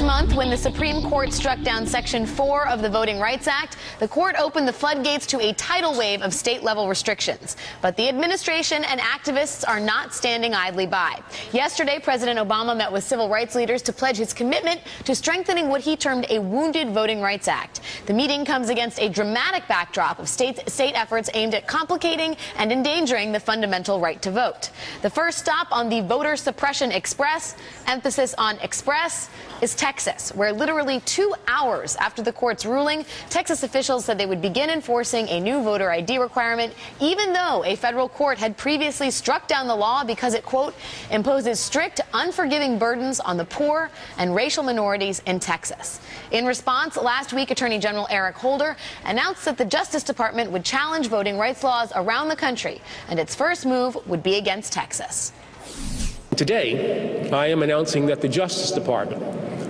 month, when the Supreme Court struck down Section 4 of the Voting Rights Act, the court opened the floodgates to a tidal wave of state-level restrictions. But the administration and activists are not standing idly by. Yesterday, President Obama met with civil rights leaders to pledge his commitment to strengthening what he termed a wounded Voting Rights Act. The meeting comes against a dramatic backdrop of state efforts aimed at complicating and endangering the fundamental right to vote. The first stop on the voter suppression express, emphasis on express, is Texas, where literally 2 hours after the court's ruling, Texas officials said they would begin enforcing a new voter ID requirement, even though a federal court had previously struck down the law because it, quote, imposes strict, unforgiving burdens on the poor and racial minorities in Texas. In response, last week, Attorney General Eric Holder announced that the Justice Department would challenge voting rights laws around the country, and its first move would be against Texas. Today, I am announcing that the Justice Department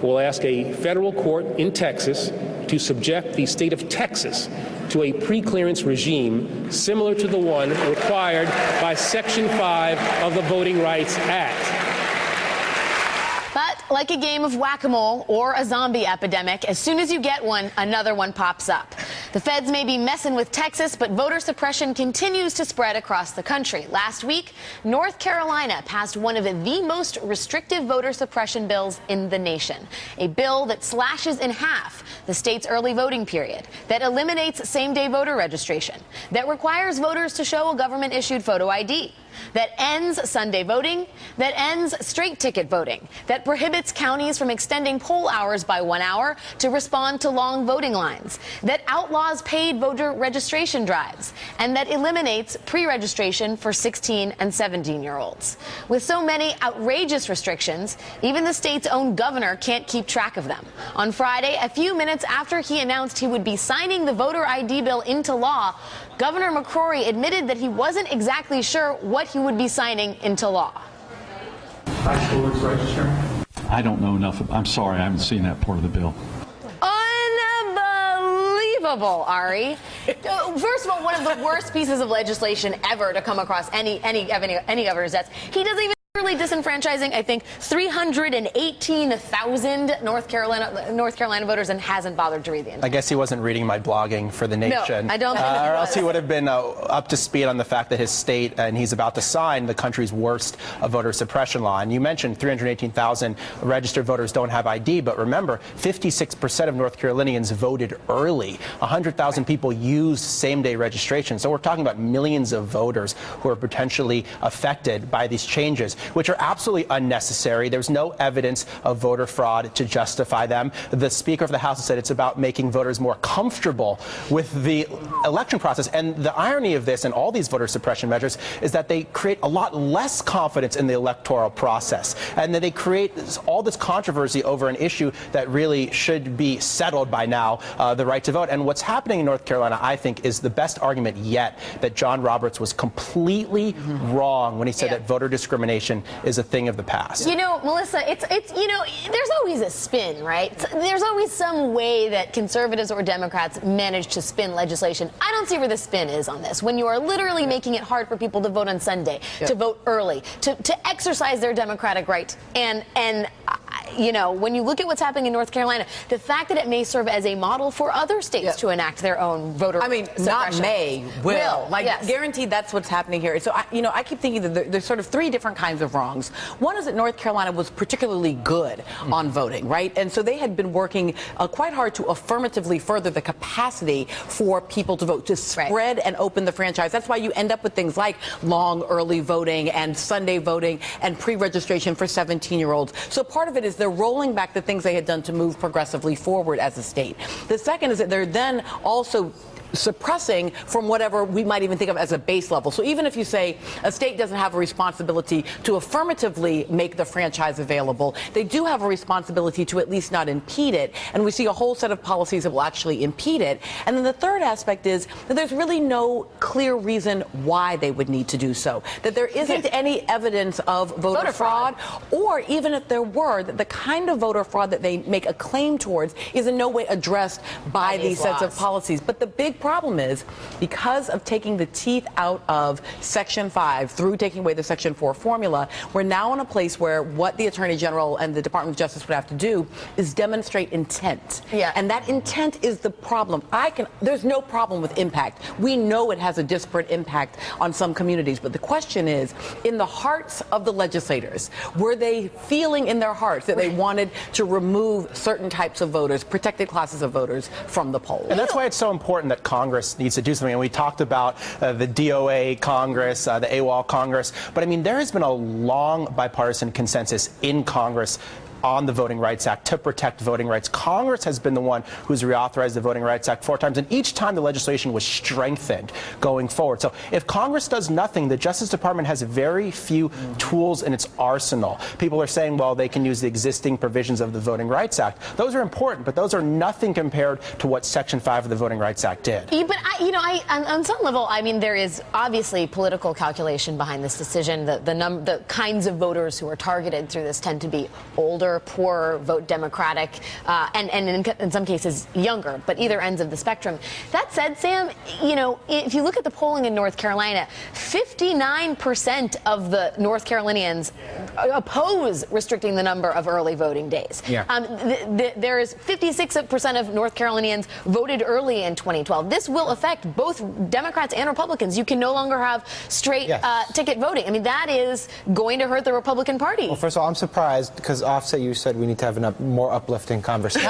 will ask a federal court in Texas to subject the state of Texas to a pre-clearance regime similar to the one required by Section 5 of the Voting Rights Act. But like a game of whack-a-mole or a zombie epidemic, as soon as you get one, another one pops up. The feds may be messing with Texas, but voter suppression continues to spread across the country. Last week, North Carolina passed one of the most restrictive voter suppression bills in the nation. A bill that slashes in half the state's early voting period, that eliminates same-day voter registration, that requires voters to show a government-issued photo ID, that ends Sunday voting, that ends straight ticket voting, that prohibits counties from extending poll hours by 1 hour to respond to long voting lines, that outlaws paid voter registration drives, and that eliminates pre-registration for 16 and 17-year-olds. With so many outrageous restrictions, even the state's own governor can't keep track of them. On Friday, a few minutes after he announced he would be signing the voter ID bill into law, Governor McCrory admitted that he wasn't exactly sure what he would be signing into law. I don't know enough. I'm sorry, I haven't seen that part of the bill. Unbelievable, Ari. First of all, one of the worst pieces of legislation ever to come across any governor's desk. He doesn't even really disenfranchising, I think, 318,000 North Carolina voters and hasn't bothered to read the entire. I guess he wasn't reading my blogging for The Nation. No, I don't think or else he would have been up to speed on the fact that his state, and he's about to sign the country's worst voter suppression law. And you mentioned 318,000 registered voters don't have ID, but remember, 56% of North Carolinians voted early. 100,000 people used same-day registration. So we're talking about millions of voters who are potentially affected by these changes, which are absolutely unnecessary. There's no evidence of voter fraud to justify them. The Speaker of the House has said it's about making voters more comfortable with the election process. And the irony of this and all these voter suppression measures is that they create a lot less confidence in the electoral process. And then they create all this controversy over an issue that really should be settled by now, the right to vote. And what's happening in North Carolina, I think, is the best argument yet that John Roberts was completely wrong when he said that voter discrimination is a thing of the past. You know, Melissa, it's you know, there's always a spin, right? There's always some way that conservatives or Democrats manage to spin legislation. I don't see where the spin is on this. When you are literally making it hard for people to vote on Sunday, to vote early, to exercise their democratic right, and you know, when you look at what's happening in North Carolina, the fact that it may serve as a model for other states to enact their own voter suppression. Not may, will. Like, guaranteed that's what's happening here. So, I keep thinking that there's sort of three different kinds of wrongs. One is that North Carolina was particularly good on voting, right? And so they had been working quite hard to affirmatively further the capacity for people to vote, to spread and open the franchise. That's why you end up with things like long early voting and Sunday voting and pre-registration for 17-year-olds. So part of it is they're rolling back the things they had done to move progressively forward as a state. The second is that they're then also suppressing from whatever we might even think of as a base level. So even if you say a state doesn't have a responsibility to affirmatively make the franchise available, they do have a responsibility to at least not impede it. And we see a whole set of policies that will actually impede it. And then the third aspect is that there's really no clear reason why they would need to do so. That there isn't any evidence of voter fraud, or even if there were, that the kind of voter fraud that they make a claim towards is in no way addressed by these sets of policies. But the big problem is, because of taking the teeth out of Section 5 through taking away the Section 4 formula, we're now in a place where what the Attorney General and the Department of Justice would have to do is demonstrate intent. Yeah. And that intent is the problem. There's no problem with impact. We know it has a disparate impact on some communities, but the question is, in the hearts of the legislators, were they feeling in their hearts that they wanted to remove certain types of voters, protected classes of voters, from the polls? And that's why it's so important that Congress needs to do something. And we talked about the DOA Congress, the AWOL Congress, but I mean, there has been a long bipartisan consensus in Congress on the Voting Rights Act to protect voting rights. Congress has been the one who's reauthorized the Voting Rights Act 4 times, and each time the legislation was strengthened going forward. So if Congress does nothing, the Justice Department has very few tools in its arsenal. People are saying, well, they can use the existing provisions of the Voting Rights Act. Those are important, but those are nothing compared to what Section 5 of the Voting Rights Act did. But on some level, I mean, there is obviously political calculation behind this decision. The kinds of voters who are targeted through this tend to be older, poorer, vote Democratic, and in some cases younger, but either ends of the spectrum. That said, Sam, if you look at the polling in North Carolina, 59% of the North Carolinians oppose restricting the number of early voting days. Yeah. There is 56% of North Carolinians voted early in 2012. This will affect both Democrats and Republicans. You can no longer have straight ticket voting. I mean, that is going to hurt the Republican Party. Well, first of all, I'm surprised because Offset, you said we need to have a more uplifting conversation.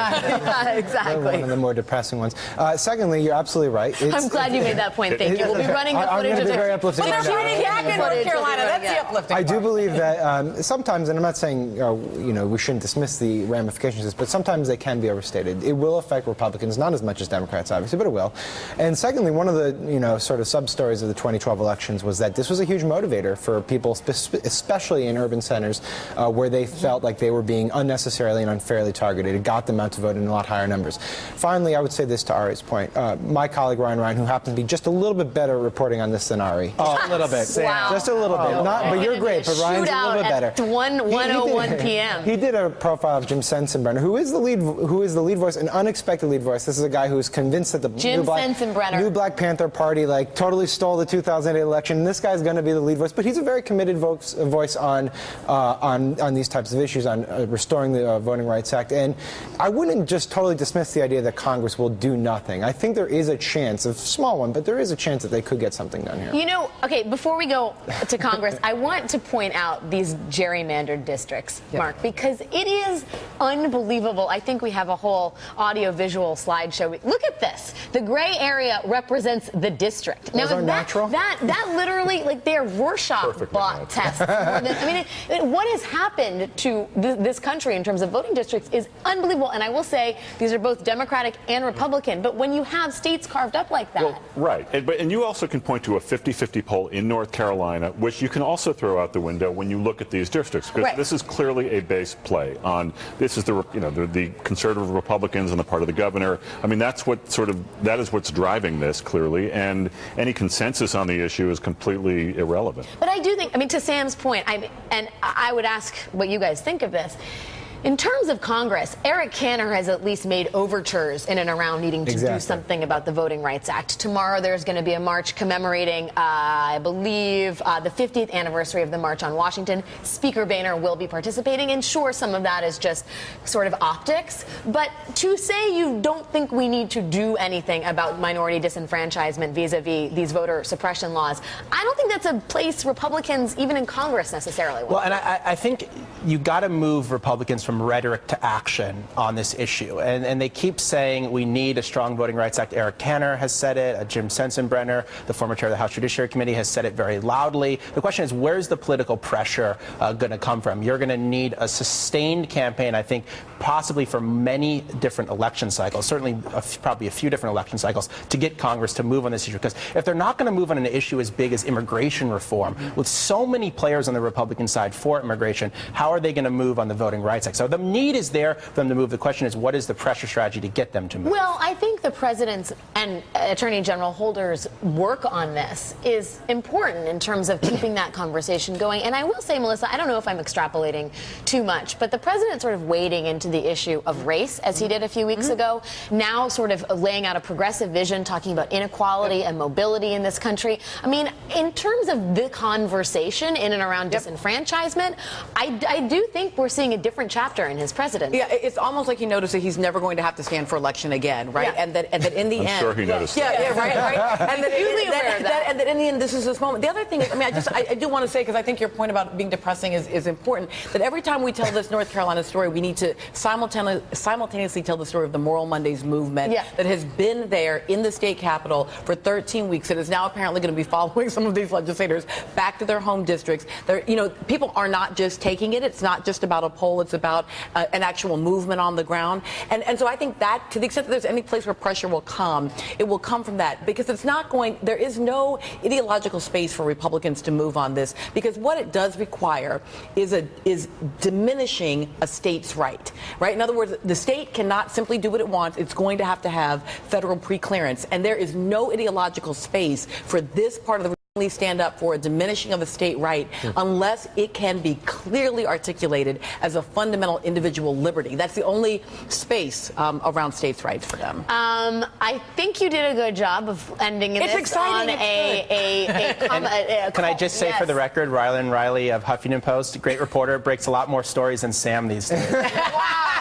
Exactly. One of the more depressing ones. Secondly, you're absolutely right. I'm glad you made that point. Thank you. We'll be running the footage. I'm going to be very uplifting. But they're shooting yak in North Carolina. That's the uplifting I do part. believe that sometimes, and I'm not saying we shouldn't dismiss the ramifications of this, but sometimes they can be overstated. It will affect Republicans, not as much as Democrats, obviously, but it will. And secondly, one of the sort of sub-stories of the 2012 elections was that this was a huge motivator for people, especially in urban centers, where they felt like they were being unnecessarily and unfairly targeted. It got them out to vote in a lot higher numbers. Finally, I would say this to Ari's point. My colleague Ryan, who happens to be just a little bit better at reporting on this than Ari. Oh, a little bit. Wow. Just a little bit. But you're great, but Ryan's a little bit better. At 1:01 p.m. He did a profile of Jim Sensenbrenner, who is the lead voice, an unexpected lead voice. This is a guy who's convinced that the new Black Panther Party totally stole the 2008 election. And this guy's going to be the lead voice, but he's a very committed voice on these types of issues, on restoring the Voting Rights Act. And I wouldn't just totally dismiss the idea that Congress will do nothing. I think there is a chance, a small one, but there is a chance that they could get something done here. Okay, before we go to Congress, I want to point out these gerrymandered districts, Mark, because it is unbelievable. I think we have a whole audio-visual slideshow. Look at this. The gray area represents the district. Now, natural? That literally, they're Rorschach blot tests. I mean, what has happened to this country in terms of voting districts is unbelievable. And I will say these are both Democratic and Republican. But when you have states carved up like that. Well, right. And you also can point to a 50-50 poll in North Carolina, which you can also throw out the window when you look at these districts, because this is clearly a base play on this is the conservative Republicans on the part of the governor. I mean, that is what's driving this clearly, and any consensus on the issue is completely irrelevant. But I do think, to Sam's point, I would ask what you guys think of this. In terms of Congress, Eric Cantor has at least made overtures in and around needing to do something about the Voting Rights Act. Tomorrow there's going to be a march commemorating, I believe, the 50th anniversary of the March on Washington. Speaker Boehner will be participating, and sure, some of that is just sort of optics. But to say you don't think we need to do anything about minority disenfranchisement vis-a-vis these voter suppression laws, I don't think that's a place Republicans, even in Congress, necessarily want. Well, and I think you got to move Republicans from rhetoric to action on this issue. And they keep saying we need a strong Voting Rights Act. Eric Cantor has said it. Jim Sensenbrenner, the former chair of the House Judiciary Committee, has said it very loudly. The question is, where's the political pressure going to come from? You're going to need a sustained campaign, I think, possibly for many different election cycles, certainly probably a few different election cycles, to get Congress to move on this issue. Because if they're not going to move on an issue as big as immigration reform, with so many players on the Republican side for immigration, how are they going to move on the Voting Rights Act? So the need is there for them to move. The question is, what is the pressure strategy to get them to move? Well, I think the president's and Attorney General Holder's work on this is important in terms of keeping that conversation going. And I will say, Melissa, I don't know if I'm extrapolating too much, but the president sort of wading into the issue of race, as he did a few weeks ago, now sort of laying out a progressive vision, talking about inequality and mobility in this country. I mean, in terms of the conversation in and around disenfranchisement, I do think we're seeing a different chapter in his presidency. Yeah, it's almost like he noticed that he's never going to have to stand for election again, right? Yeah. And that in the end, I'm sure he noticed. Yeah, right. And that in the end, this is this moment. The other thing is, I mean, I do want to say, because I think your point about being depressing is important, that every time we tell this North Carolina story, we need to simultaneously tell the story of the Moral Mondays movement that has been there in the state capitol for 13 weeks. It is now apparently going to be following some of these legislators back to their home districts. People are not just taking it. It's not just about a poll. It's about an actual movement on the ground. And so I think that, to the extent that there's any place where pressure will come, it will come from that, because it's not going, there is no ideological space for Republicans to move on this, because what it does require is diminishing a state's right? In other words, the state cannot simply do what it wants. It's going to have federal preclearance, and there is no ideological space for this part of the stand up for a diminishing of a state right unless it can be clearly articulated as a fundamental individual liberty. That's the only space around states' rights for them. I think you did a good job of ending this exciting. On a Can I just say for the record, Rylan Riley of Huffington Post, great reporter, breaks a lot more stories than Sam these days. Wow.